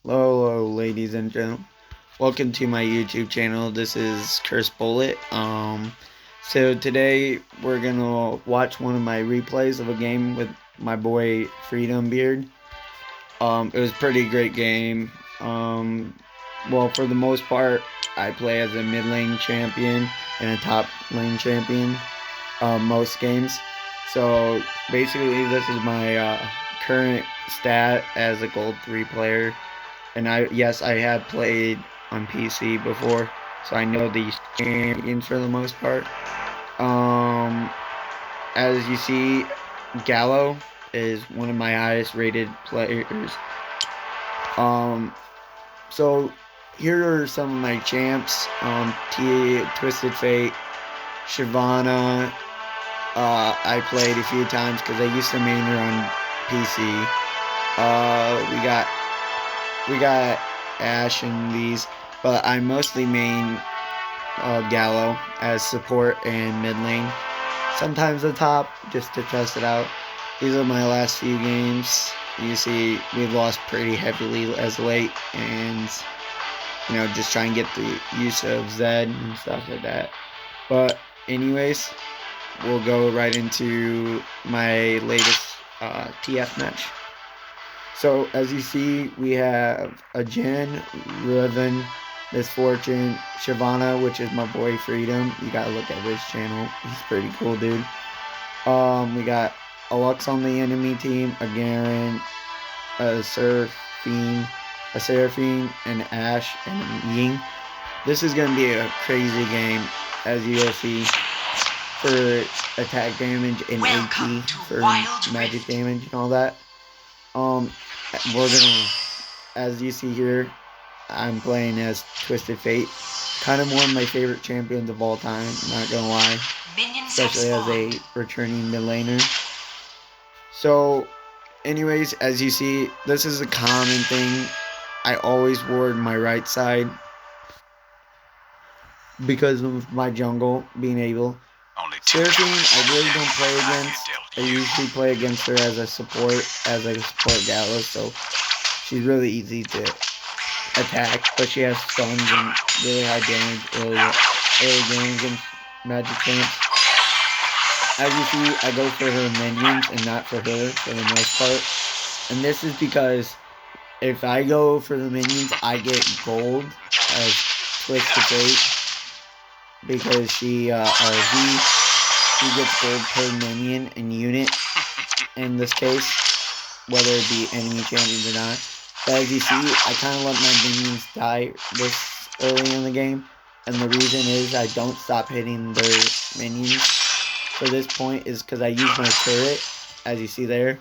Hello, ladies and gentlemen. Welcome to my YouTube channel. This is Curse Bullet. So today we're gonna watch one of my replays of a game with my boy Freedombeard. It was a pretty great game. Well, for the most part, I play as a mid lane champion and a top lane champion. Most games. So basically, this is my current stat as a gold 3 player. And I have played on PC before, so I know these champions for the most part. Um, as you see, Gallo is one of my highest rated players. Um, so here are some of my champs. Twisted Fate, Shyvana. I played a few times because I used to main her on PC. We got Ash and these, but I mostly main Gallo as support and mid lane. Sometimes the top, just to test it out. These are my last few games. You see, we've lost pretty heavily as late, and just try and get the use of Zed and stuff like that. But anyways, we'll go right into my latest TF match. So, as you see, we have a Jen, Riven, Misfortune, Shyvana, which is my boy Freedom. You gotta look at his channel. He's pretty cool, dude. We got a Lux on the enemy team, a Garen, a Seraphine, an Ashe, and a Ying. This is gonna be a crazy game, as you'll see, for attack damage and AP for magic damage and all that. We're gonna, as you see here, I'm playing as Twisted Fate. Kind of one of my favorite champions of all time, not gonna lie. Especially as a returning mid laner. So, anyways, as you see, this is a common thing. I always ward my right side because of my jungle being able. Seraphine, I really don't play against. I usually play against her as a support Gallo, so she's really easy to attack, but she has stuns and really high damage early game against magic champs. As you see, I go for her minions and not for her for the most part. And this is because if I go for the minions, I get gold as Twisted Fate, because he gets gold per minion and unit in this case, whether it be enemy champions or not. But as you see, I kind of let my minions die this early in the game, and the reason is I don't stop hitting their minions for this point is because I use my turret, as you see there,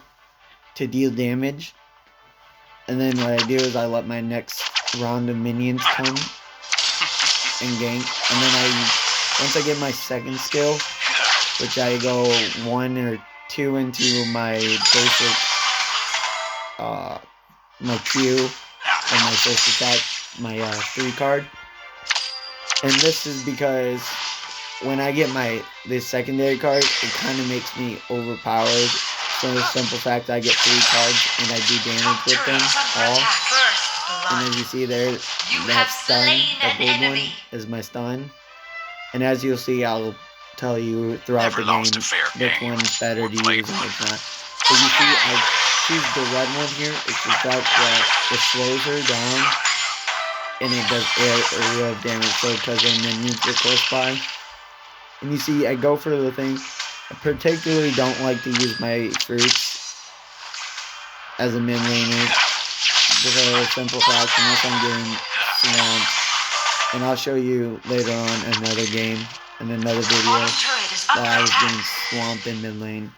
to deal damage. And then what I do is I let my next round of minions come and gank, and then once I get my second skill, which I go 1 or 2 into my basic, my Q, and my first attack, my 3 card. And this is because when I get this secondary card, it kind of makes me overpowered. For the simple fact I get 3 cards and I do damage with them all. And as you see there, that stun, the gold one, is my stun. And as you'll see, I'll tell you throughout the game which one's better to use and which not. So you see, I choose the red one here. It's the fact that it slows her down, and it does area of damage, so because her minions are close by. And you see, I go for the thing. I particularly don't like to use my fruits as a mid laner, for the simple fact, unless I'm getting swamped. And I'll show you later on another game in another video that I was getting swamped in mid lane.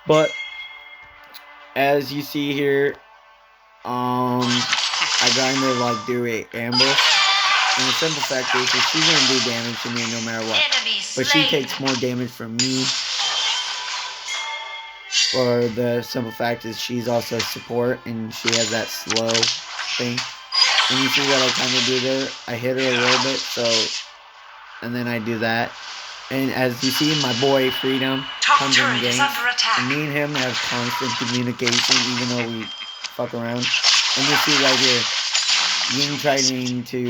But as you see here, I kind of like do a ambush. And the simple fact is that she's gonna do damage to me no matter what. But she takes more damage from me. For the simple fact is she's also a support and she has that slow thing. And you see what I kind of do there? I hit her a little bit, and then I do that. And as you see, my boy Freedom comes in games, and me and him have constant communication, even though we fuck around. And you see right here, Ying trying to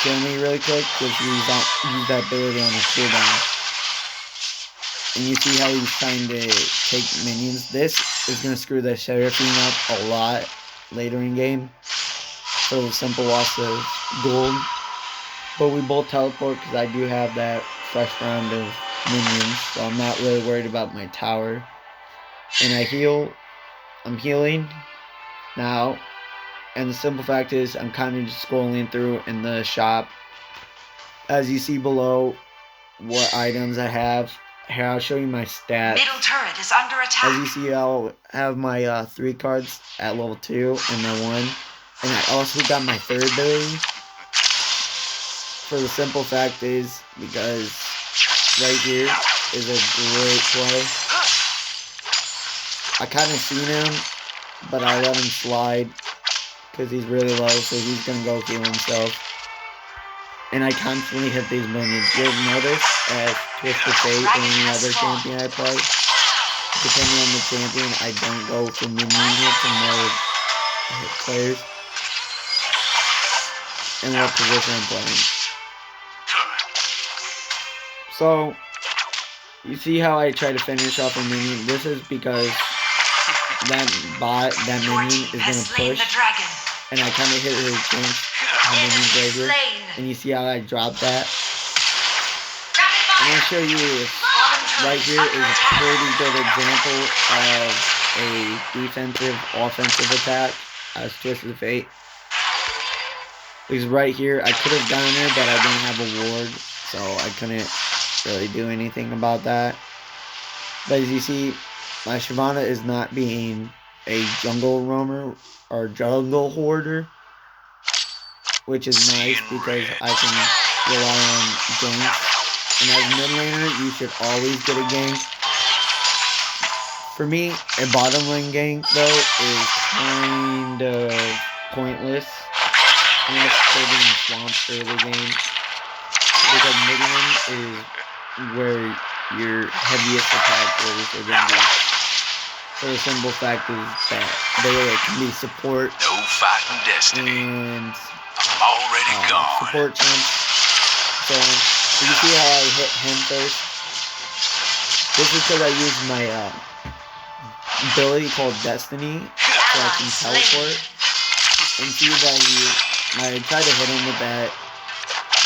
kill me really quick because use that ability on a cooldown. And you see how he's trying to take minions. This is going to screw the Seraphine up a lot later in game for the simple loss of gold. But we both teleport because I do have that fresh round of minions, so I'm not really worried about my tower. And I heal. I'm healing now. And the simple fact is, I'm kind of just scrolling through in the shop. As you see below, what items I have. Here, I'll show you my stats. Middle turret is under attack. As you see, I'll have my 3 cards at level 2 and my 1. And I also got my 3rd ability. For the simple fact is, because right here is a great play. I kind of seen him, but I let him slide because he's really low, so he's going to go heal himself. And I constantly hit these minions. You'll notice as Twisted Fate or any other champion I play, depending on the champion, I don't go for minion hits and more hit players. And what position I'm playing. So, you see how I try to finish off a minion? This is because that minion is going to push. And I kind of hit her chance. Minions right here. And you see how I dropped that? I'm going to show you this. Right here is a pretty good example of a defensive, offensive attack as Twisted Fate. Because right here, I could have gotten her, but I didn't have a ward, so I couldn't really do anything about that. But as you see, my Shyvana is not being a jungle roamer or jungle hoarder, which is nice because I can rely on ganks. And as mid laner, you should always get a gank. For me, a bottom lane gank, though, is kind of pointless. Unless they're being swamped early game. Because mid lane is where your heaviest attack orders are going to be. So the simple fact is that they can be support. No fighting destiny. And already gone. Support champs. So you see how I hit him first? This is because I used my ability called Destiny, so I can teleport. And see that I tried to hit him with that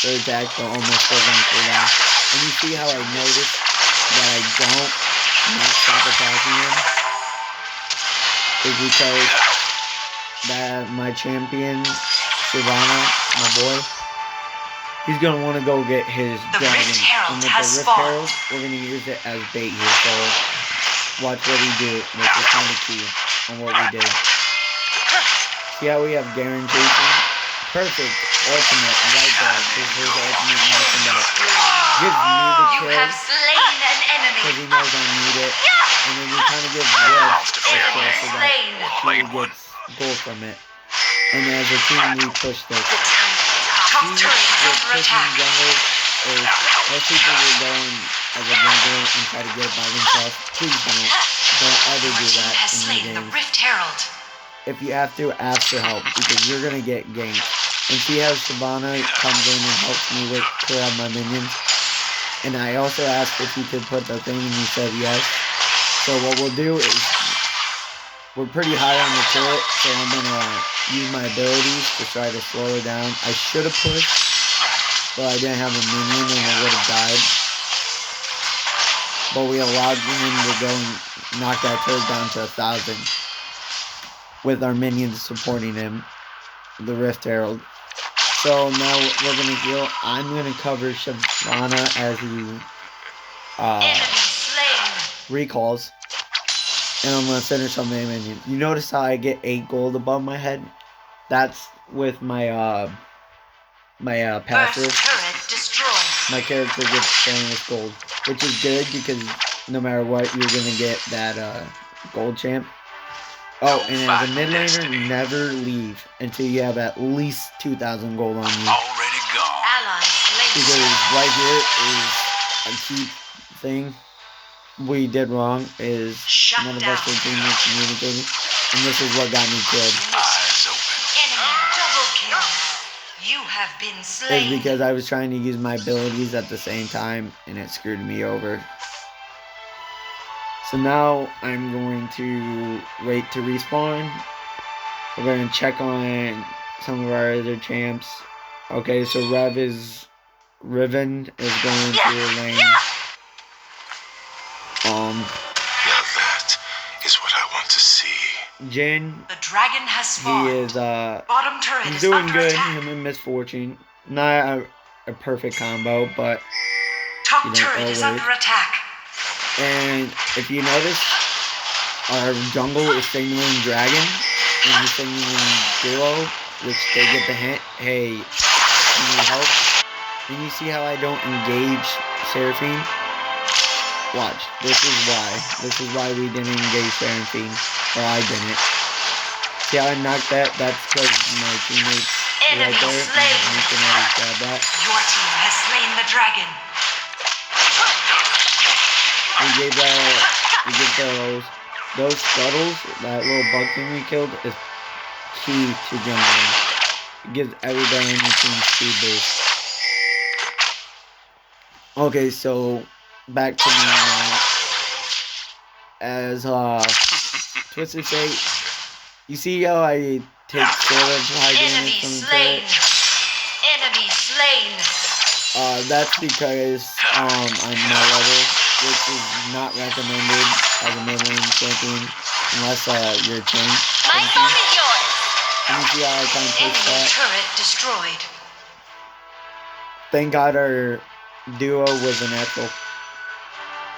third attack, but almost doesn't go down. And you see how I noticed that I don't not stop attacking him? Is because that my champion, Shyvana, my boy, he's going to want to go get his dragon. And with the Rift Herald, we're going to use it as bait here. So watch what we do, which is kind of key on what we did. See how we have Garen chasing? Perfect ultimate right there. This is his ultimate knocking out. Gives me the kill. You have slain an enemy. Because he knows I need it. And then we kind of give Red a kill so that he gets gold from it. And as a team, we push this. Top turret is under attack. Jungle is most people will go in as a jungle and try to get it by themselves. Please don't. Don't ever do that in your games. If you have to, ask for help because you're gonna get ganked. And see how Shyvana comes in and helps me with clear out my minions. And I also asked if you could put the thing, and you said yes. So what we'll do is we're pretty high on the turret, so I'm gonna use my abilities to try to slow her down. I should have pushed, but I didn't have a minion and I would have died. But we allowed him to go and knock that turret down to 1,000. With our minions supporting him, the Rift Herald. So now we're gonna heal. I'm gonna cover Shyvana as he recalls, and I'm gonna finish on my minion. You notice how I get 8 gold above my head? That's with my passive. My character gets bonus gold, which is good because no matter what, you're gonna get that gold champ. Oh, and as a mid laner, never leave until you have at least 2,000 gold on you. Already gone. Because right here is a key thing we did wrong is none of us were communicating, and this is what got me killed. Eyes open. have been is slain. because I was trying to use my abilities at the same time, and it screwed me over. So now I'm going to wait to respawn. We're going to check on some of our other champs. Okay, so Riven is going to lane. Now that is what I want to see. Jin, The dragon has he spawned. is Bottom turret he's is doing under good. attack. Him and Misfortune, not a perfect combo, but Top you know, turret is always. under attack. And if you notice, our jungle is signaling dragon, and he's signaling duo, which they get the hint, hey, you need help. And you see how I don't engage Seraphine? Watch, this is why we didn't engage Seraphine, or I didn't. See how I knocked that? That's because my teammates right Enemy there, slain. and you can always grab that. Your team has slain the dragon. We give those scuttles, that little bug thing we killed, is key to jungling. It gives everybody on your team speed boost. Okay, so back to me now. As Twisted Fate, you see how I take sort of high Enemy damage from the slain. turret? Enemy slain. That's because I'm my level, which is not recommended as a mid-lane champion unless you're a tank. My home is yours. And you see how I kind of push Enemy that? turret destroyed. Thank God our duo was an actual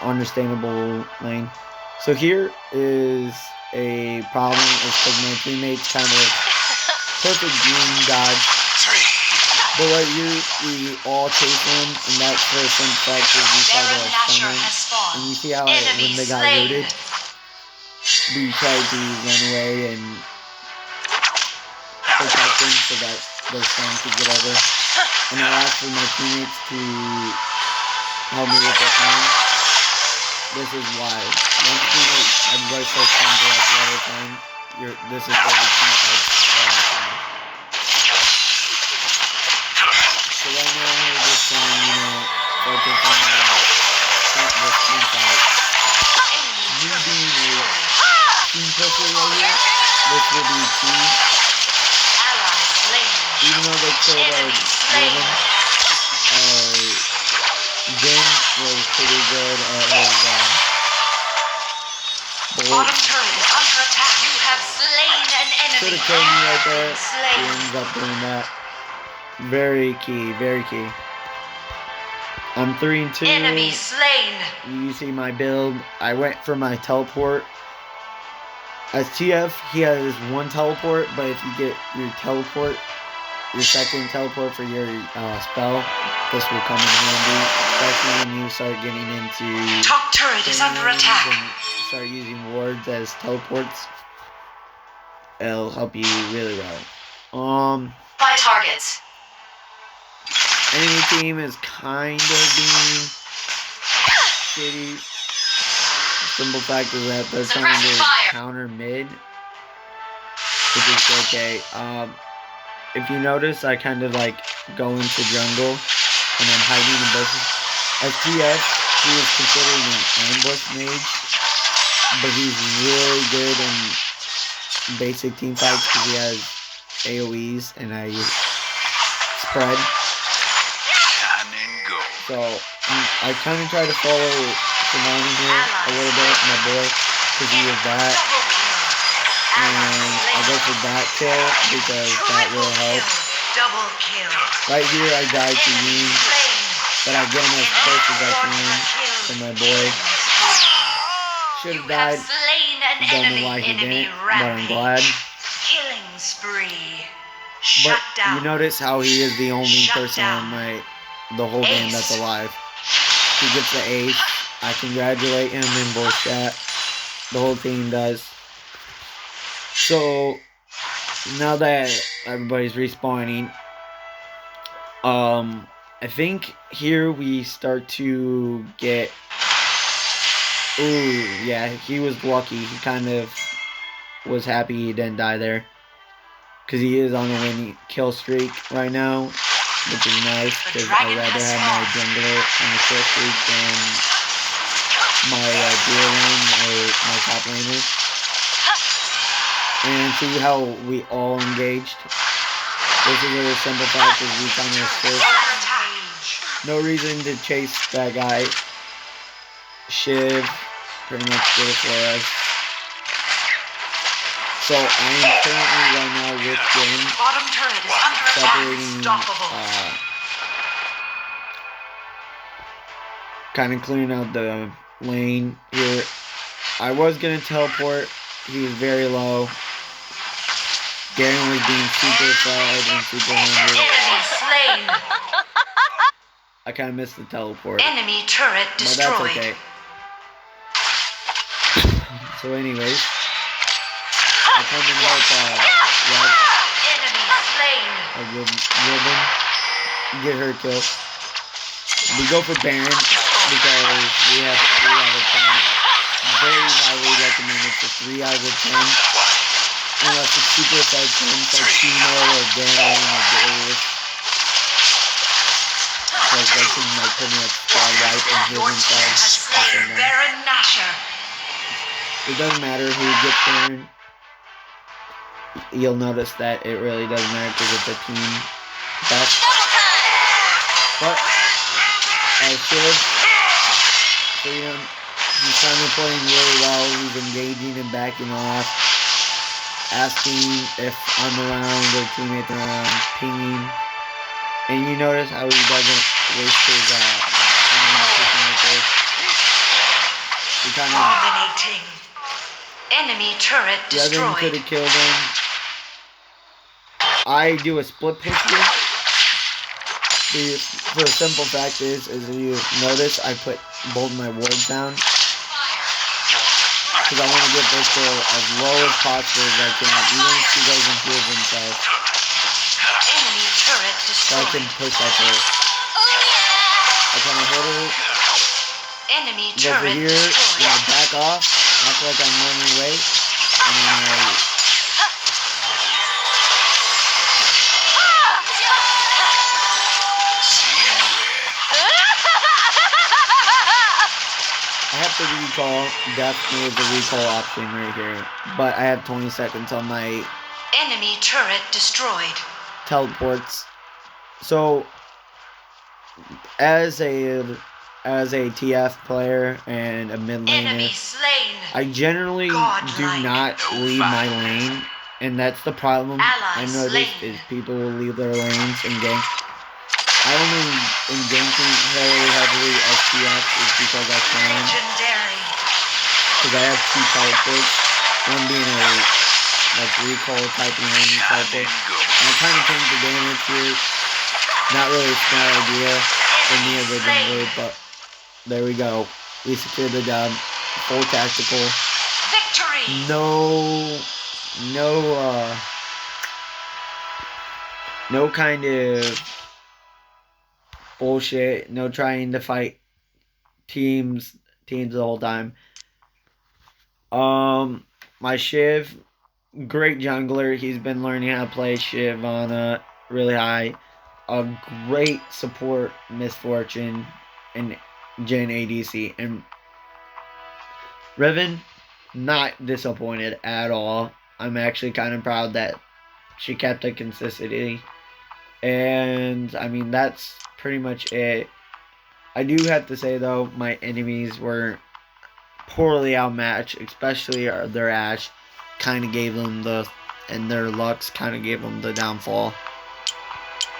understandable lane. So here is a problem, is because my teammates kind of perfect green dodge. But what we all chase them, and that's for some fact is we try to stun them. And you see how when they got rooted, we tried to run away and protect them so that their stun could get over. And I asked for my teammates to help me with that time. This is why. Once everybody starts coming to us all the time, this is where the team fights all the time. So right now we're just trying, focus on this team fight. Me being a team pusher right here, this will be key. Even though they killed our Raven, Jin was pretty good at his bullet. Bottom turret is under attack. You have slain an enemy. Could have killed me right there. He Slain. ends up doing that. Very key, very key. I'm 3-2. Enemy slain. You see my build. I went for my teleport. As TF, he has one teleport, but if you get your teleport, your second teleport for your spell, this will come in handy, especially when you start getting into Top turret is under attack. and start using wards as teleports. It'll help you really well. By targets. Enemy team is kind of being shitty. Simple fact is that they're trying to counter mid, which is okay. If you notice, I kind of like go into jungle and I'm hiding in bushes. As TF, he is considered an ambush mage, but he's really good in basic team fights because he has AoEs and I spread. So I kind of try to follow Simone here a little bit, my boy, because he is that. And I go for that kill because that will help. Double kill. Right here I die to Ying, but I get him as close as I can to my boy. Should have died. Don't know why he didn't, but I'm glad. Killing spree. But Shut down. you notice how he is the only Shut person down. on the whole game that's Ace. alive. He gets the ace. I congratulate him in voice chat. The whole team does. So now that everybody's respawning, I think here we start to get. Ooh, yeah, he was lucky. He kind of was happy he didn't die there, because he is on a winning kill streak right now. which is nice The because I'd dragon rather has have my spawned. jungler on the kill streak than my dual lane or my top laner. And see how we all engaged. This is a simple fact is we kind of assist. No reason to chase that guy. Shiv pretty much did it for us. So I am currently right now with Jin Bottom turret is under attack. separating, Unstoppable. kind of clearing out the lane here. I was gonna teleport. He was very low. Garen was being super fed and super hungry. Enemy slain. I kind of missed the teleport. Enemy turret But destroyed. that's okay. So anyways, I come and help Red, Enemy slain. Ribbon, get her kill. We go for Baron because we have 3 out of 10. Very highly recommended for 3 out of 10. Unless it's super effective like Timo or Garen or Darius. Because they can like pretty much squad wipe and heal Your team has themselves. slain Baron Nashor. It doesn't matter who gets Baron. You'll notice that it really doesn't matter because it's a team best. But Shiv, Freedom, he's finally playing really well. He's engaging and backing off, asking if I'm around or teammates are around, pinging. And you notice how he doesn't waste his time pushing the face. He kind of Dominating. Enemy turret Revan could destroyed. have killed him. I do a split push here. The simple fact is you notice I put both my wards down. Because I want to get this girl as low as possible as I can, even if she doesn't heal himself. Enemy turret So I can destroyed. push that girl. I kind of hit her, Enemy go for turret here, destroyed. back off, act like I'm running away, and then I have to recall. Definitely the recall option right here. But I have 20 seconds on my Enemy turret destroyed. teleports. So as a TF player and a mid Enemy laner, slain. I generally do Godlike. not leave my lane, and that's the problem I Ally noticed slain. is people will leave their lanes and gank. I only am ganking heavily as TF is because I can, Legendary. because I have 2 teleports, one being a like recall type lane teleport. And I kind of changed the damage here. Not really a smart idea for me as a jungler, but there we go. We secured the job. Full tactical. Victory. No kind of bullshit. No trying to fight teams the whole time. My Shiv, great jungler. He's been learning how to play Shyvana really high. A great support Misfortune and Jin ADC. And Riven, not disappointed at all. I'm actually kind of proud that she kept the consistency. And I mean, that's pretty much it. I do have to say though, my enemies were poorly outmatched, especially their Ashe kind of gave them and their Lux kind of gave them the downfall.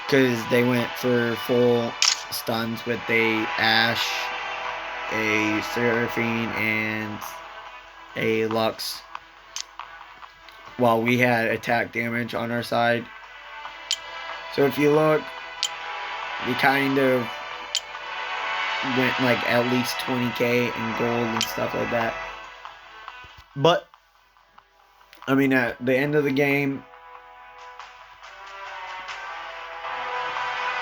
Because they went for full stuns with a Ashe, a Seraphine, and a Lux. While we had attack damage on our side. So if you look, we kind of went like at least 20k in gold and stuff like that. But, I mean, at the end of the game,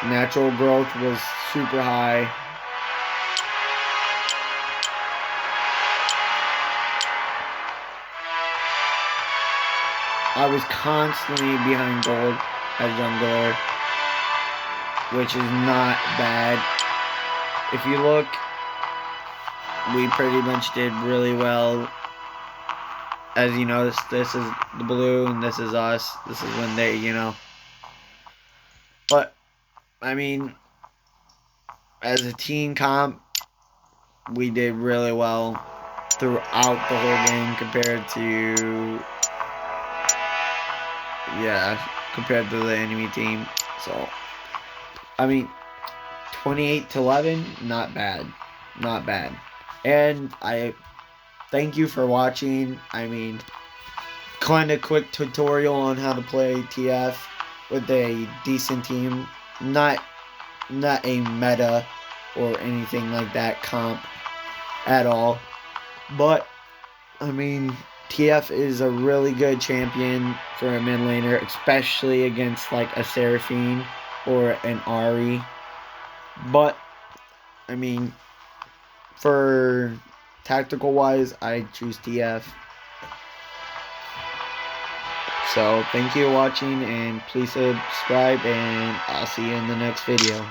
natural growth was super high. I was constantly behind gold as jungler. which is not bad. If you look, we pretty much did really well. As you notice, this is the blue and this is us. This is when they, But, I mean, as a team comp, we did really well throughout the whole game compared to the enemy team. So, I mean, 28-11, not bad. Not bad. And I thank you for watching. I mean, kind of quick tutorial on how to play TF with a decent team. Not a meta or anything like that comp at all. But, I mean, TF is a really good champion for a mid laner, especially against like a Seraphine or an Ahri. But, I mean, for tactical wise, I choose TF. So, thank you for watching, and please subscribe, and I'll see you in the next video.